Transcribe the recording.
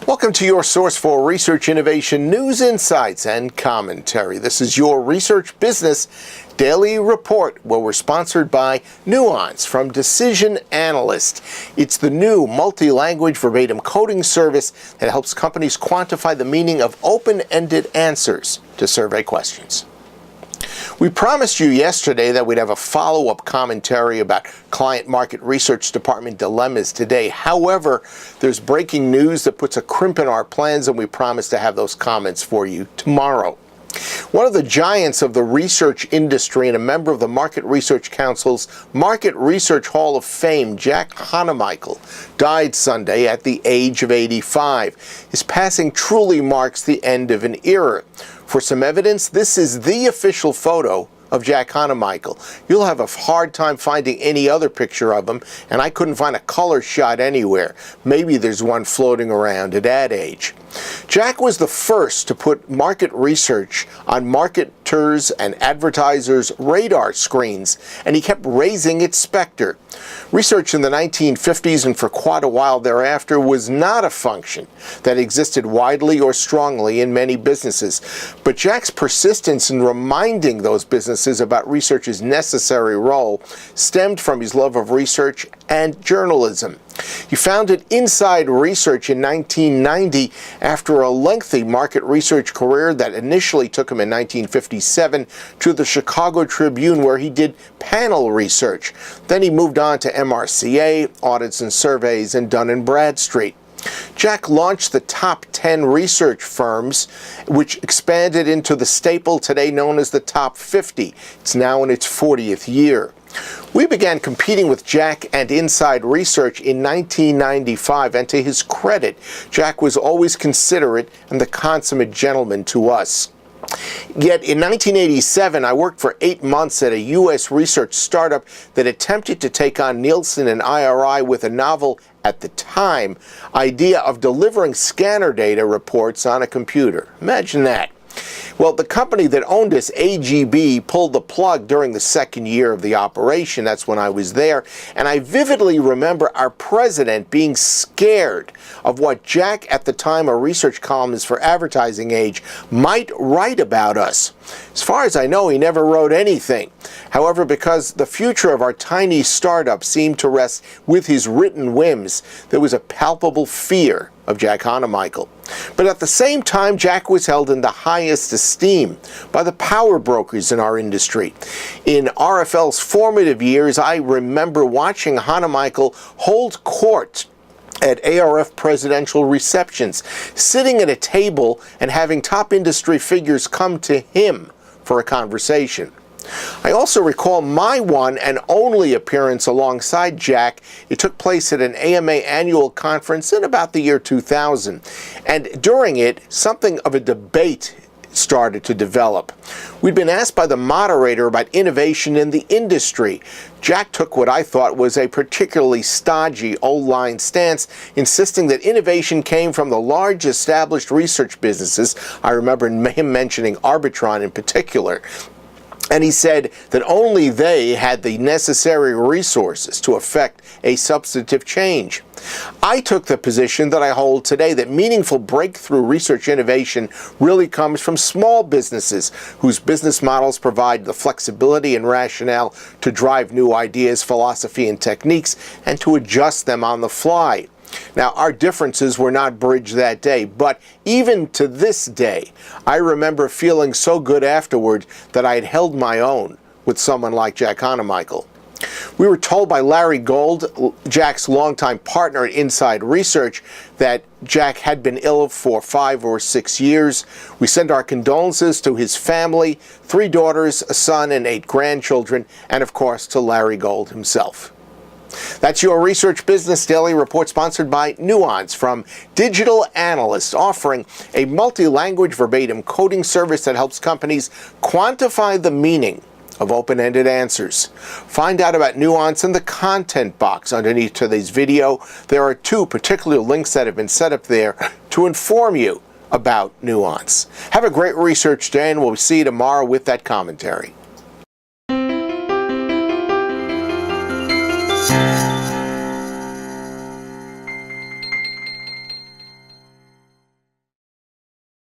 Welcome to your source for research, innovation, news, insights, and commentary. This is your Research Business Daily Report, where we're sponsored by Nuance from Decision Analyst. It's the new multi-language verbatim coding service that helps companies quantify the meaning of open-ended answers to survey questions. We promised you yesterday that we'd have a follow-up commentary about client market research department dilemmas today. However, there's breaking news that puts a crimp in our plans, and we promise to have those comments for you tomorrow. One of the giants of the research industry and a member of the Market Research Council's Market Research Hall of Fame, Jack Honomichl, died Sunday at the age of 85. His passing truly marks the end of an era. For some evidence, this is the official photo of Jack Honomichl. You'll have a hard time finding any other picture of him, and I couldn't find a color shot anywhere. Maybe there's one floating around at that age. Jack was the first to put market research on marketers' and advertisers' radar screens, and he kept raising its specter. Research in the 1950s and for quite a while thereafter was not a function that existed widely or strongly in many businesses. But Jack's persistence in reminding those businesses about research's necessary role stemmed from his love of research and journalism. He founded Inside Research in 1990 after a lengthy market research career that initially took him in 1957 to the Chicago Tribune, where he did panel research. Then he moved on to MRCA, Audits and Surveys, and Dun & Bradstreet. Jack launched the top 10 research firms, which expanded into the staple today known as the top 50. It's now in its 40th year. We began competing with Jack and Inside Research in 1995, and to his credit, Jack was always considerate and the consummate gentleman to us. Yet in 1987, I worked for 8 months at a U.S. research startup that attempted to take on Nielsen and IRI with a novel, at the time, idea of delivering scanner data reports on a computer. Imagine that. Well, the company that owned us, AGB, pulled the plug during the second year of the operation. That's when I was there. And I vividly remember our president being scared of what Jack, at the time a research columnist for Advertising Age, might write about us. As far as I know, he never wrote anything. However, because the future of our tiny startup seemed to rest with his written whims, there was a palpable fear of Jack Honomichl. But at the same time, Jack was held in the highest esteem by the power brokers in our industry. In RFL's formative years, I remember watching Honomichl hold court at ARF presidential receptions, sitting at a table and having top industry figures come to him for a conversation. I also recall my one and only appearance alongside Jack. It took place at an AMA annual conference in about the year 2000. And during it, something of a debate started to develop. We'd been asked by the moderator about innovation in the industry. Jack took what I thought was a particularly stodgy old-line stance, insisting that innovation came from the large established research businesses. I remember him mentioning Arbitron in particular. And he said that only they had the necessary resources to effect a substantive change. I took the position that I hold today, that meaningful breakthrough research innovation really comes from small businesses whose business models provide the flexibility and rationale to drive new ideas, philosophy, and techniques, and to adjust them on the fly. Now, our differences were not bridged that day, but even to this day, I remember feeling so good afterward that I had held my own with someone like Jack Honomichl. We were told by Larry Gold, Jack's longtime partner at Inside Research, that Jack had been ill for 5 or 6 years. We send our condolences to his family, 3 daughters, a son, and 8 grandchildren, and of course to Larry Gold himself. That's your Research Business Daily Report, sponsored by Nuance from Digital Analyst, offering a multi-language verbatim coding service that helps companies quantify the meaning of open-ended answers. Find out about Nuance in the content box underneath today's video. There are 2 particular links that have been set up there to inform you about Nuance. Have a great research day, and we'll see you tomorrow with that commentary.